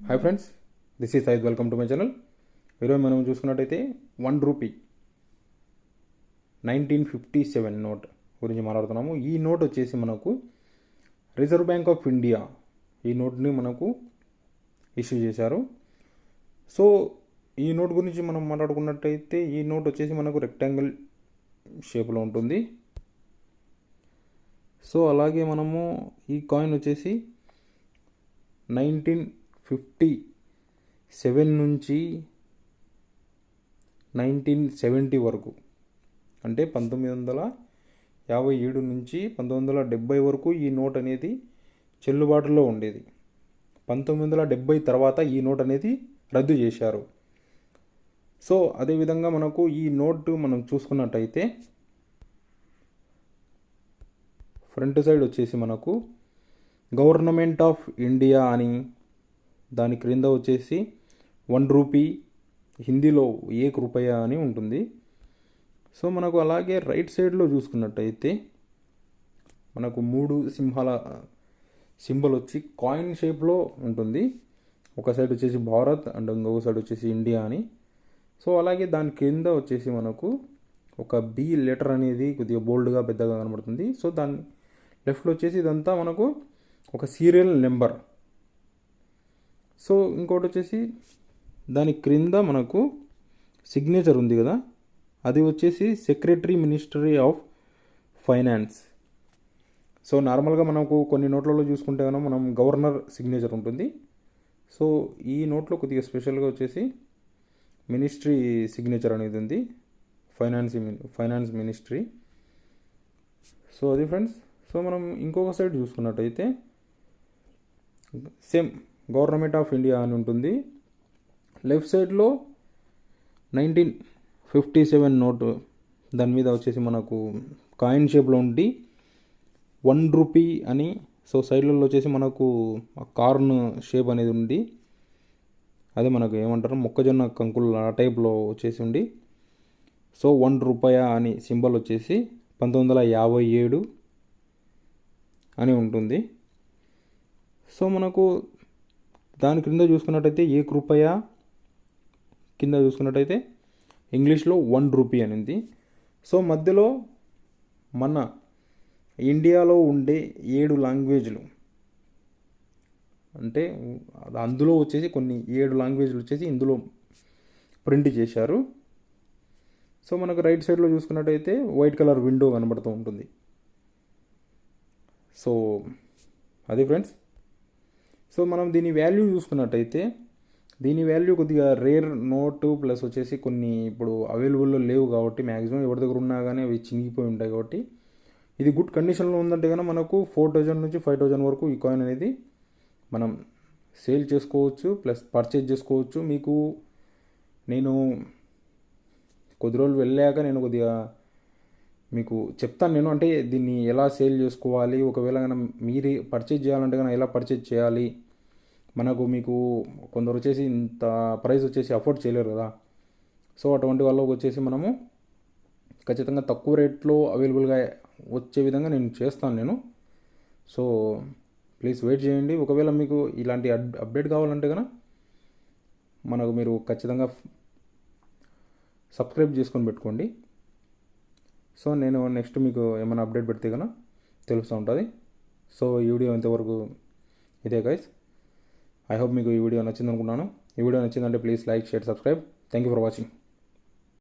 Hi friends, this is Syed. Welcome to my channel. ఈరోజు మనం చూసుకున్నట్టయితే ₹1 1957 నోట్ గురించి మాట్లాడుతున్నాము. ఈ నోట్ వచ్చేసి మనకు రిజర్వ్ బ్యాంక్ ఆఫ్ ఇండియా ఈ నోట్ని మనకు ఇష్యూ చేశారు. సో ఈ నోట్ గురించి మనం మాట్లాడుకున్నట్టయితే ఈ నోట్ వచ్చేసి మనకు రెక్టాంగిల్ షేప్లో ఉంటుంది. సో అలాగే మనము ఈ కాయిన్ వచ్చేసి 1957 నుంచి 1970 వరకు, అంటే 1957 నుంచి 1970 వరకు ఈ నోట్ అనేది చెల్లుబాటులో ఉండేది. 1970 తర్వాత ఈ నోట్ అనేది రద్దు చేశారు. సో అదేవిధంగా మనకు ఈ నోటు మనం చూసుకున్నట్టయితే ఫ్రంట్ సైడ్ వచ్చేసి మనకు గవర్నమెంట్ ఆఫ్ ఇండియా అని, దాని క్రింద వచ్చేసి ₹1 హిందీలో ఏక్ రూపాయ అని ఉంటుంది. సో మనకు అలాగే రైట్ సైడ్లో చూసుకున్నట్టయితే మనకు 3 సింహాల సింబల్ వచ్చి కాయిన్ షేప్లో ఉంటుంది. ఒక సైడ్ వచ్చేసి భారత్ అండ్ ఇంకొక సైడ్ వచ్చేసి ఇండియా అని. సో అలాగే దాని కింద వచ్చేసి మనకు ఒక బి లెటర్ అనేది కొద్దిగా బోల్డ్గా పెద్దగా కనబడుతుంది. సో దాని లెఫ్ట్లో వచ్చేసి ఇదంతా మనకు ఒక సీరియల్ నెంబర్. సో ఇంకోటి వచ్చేసి దాని క్రింద మనకు సిగ్నేచర్ ఉంది కదా, అది వచ్చేసి secretary ministry of finance. So నార్మల్గా మనకు కొన్ని నోట్లలో చూసుకుంటే కనుక మనం గవర్నర్ సిగ్నేచర్ ఉంటుంది. సో ఈ నోట్లో కొద్దిగా స్పెషల్గా వచ్చేసి మినిస్ట్రీ సిగ్నేచర్ అనేది ఉంది, ఫైనాన్స్ మినిస్ట్రీ. సో అది ఫ్రెండ్స్. సో మనం ఇంకొక సైడ్ చూసుకున్నట్టయితే సేమ్ గవర్నమెంట్ ఆఫ్ ఇండియా అని ఉంటుంది. లెఫ్ట్ సైడ్లో 1957 నోటు, దాని మీద వచ్చేసి మనకు కాయిన్ షేప్లో ఉండి ₹1 అని. సో సైడ్లలో వచ్చేసి మనకు కార్న్ షేప్ అనేది ఉంది, అదే మనకు ఏమంటారు మొక్కజొన్న కంకులు ఆ టైప్లో వచ్చేసి ఉండి. సో ₹1 అని సింబల్ వచ్చేసి 1957 అని ఉంటుంది. సో మనకు దాని క్రింద చూసుకున్నట్టయితే ₹1 కింద చూసుకున్నట్టయితే ఇంగ్లీష్లో ₹1 అని ఉంది. సో మధ్యలో మన ఇండియాలో ఉండే 7 లాంగ్వేజ్లు, అంటే అందులో వచ్చేసి కొన్ని 7 లాంగ్వేజ్లు వచ్చేసి ఇందులో ప్రింట్ చేశారు. సో మనకు రైట్ సైడ్లో చూసుకున్నట్టయితే వైట్ కలర్ విండో కనబడుతూ ఉంటుంది. సో అది ఫ్రెండ్స్. సో మనం దీని వాల్యూ చూసుకున్నట్టయితే దీని వాల్యూ కొద్దిగా రేర్ నోటు, ప్లస్ వచ్చేసి కొన్ని ఇప్పుడు అవైలబుల్లో లేవు కాబట్టి మ్యాక్సిమం ఎవరి దగ్గర ఉన్నా కానీ అవి చినిగిపోయి ఉంటాయి. కాబట్టి ఇది గుడ్ కండిషన్లో ఉందంటే కనుక మనకు 4,000 నుంచి 5,000 వరకు ఈ కాయిన్ అనేది మనం సేల్ చేసుకోవచ్చు, ప్లస్ పర్చేజ్ చేసుకోవచ్చు. నేను కొద్ది రోజులు వెళ్ళాక నేను కొద్దిగా మీకు చెప్తాను నేను, అంటే దీన్ని ఎలా సేల్ చేసుకోవాలి, ఒకవేళ కనుక మీరే పర్చేజ్ చేయాలంటే కనుక ఎలా పర్చేజ్ చేయాలి. మీకు కొందరు వచ్చేసి ఇంత ప్రైస్ వచ్చేసి అఫోర్డ్ చేయలేరు కదా. సో అటువంటి వాళ్ళకి వచ్చేసి మనము ఖచ్చితంగా తక్కువ రేట్లో అవైలబుల్గా వచ్చే విధంగా నేను చేస్తాను. సో ప్లీజ్ వెయిట్ చేయండి. ఒకవేళ మీకు ఇలాంటి అప్డేట్ కావాలంటే కనుక మీరు ఖచ్చితంగా సబ్స్క్రైబ్ చేసుకొని పెట్టుకోండి. సో నేను నెక్స్ట్ మీకు ఏమైనా అప్డేట్ పెడితే కనుక తెలుస్తూ ఉంటుంది. సో ఈ వీడియో ఇంతవరకు ఇదే గైస్. ఐ హోప్ మీకు ఈ వీడియో నచ్చింది అనుకున్నాను. ఈ వీడియో నచ్చిందంటే please like, share, subscribe. Thank you for watching.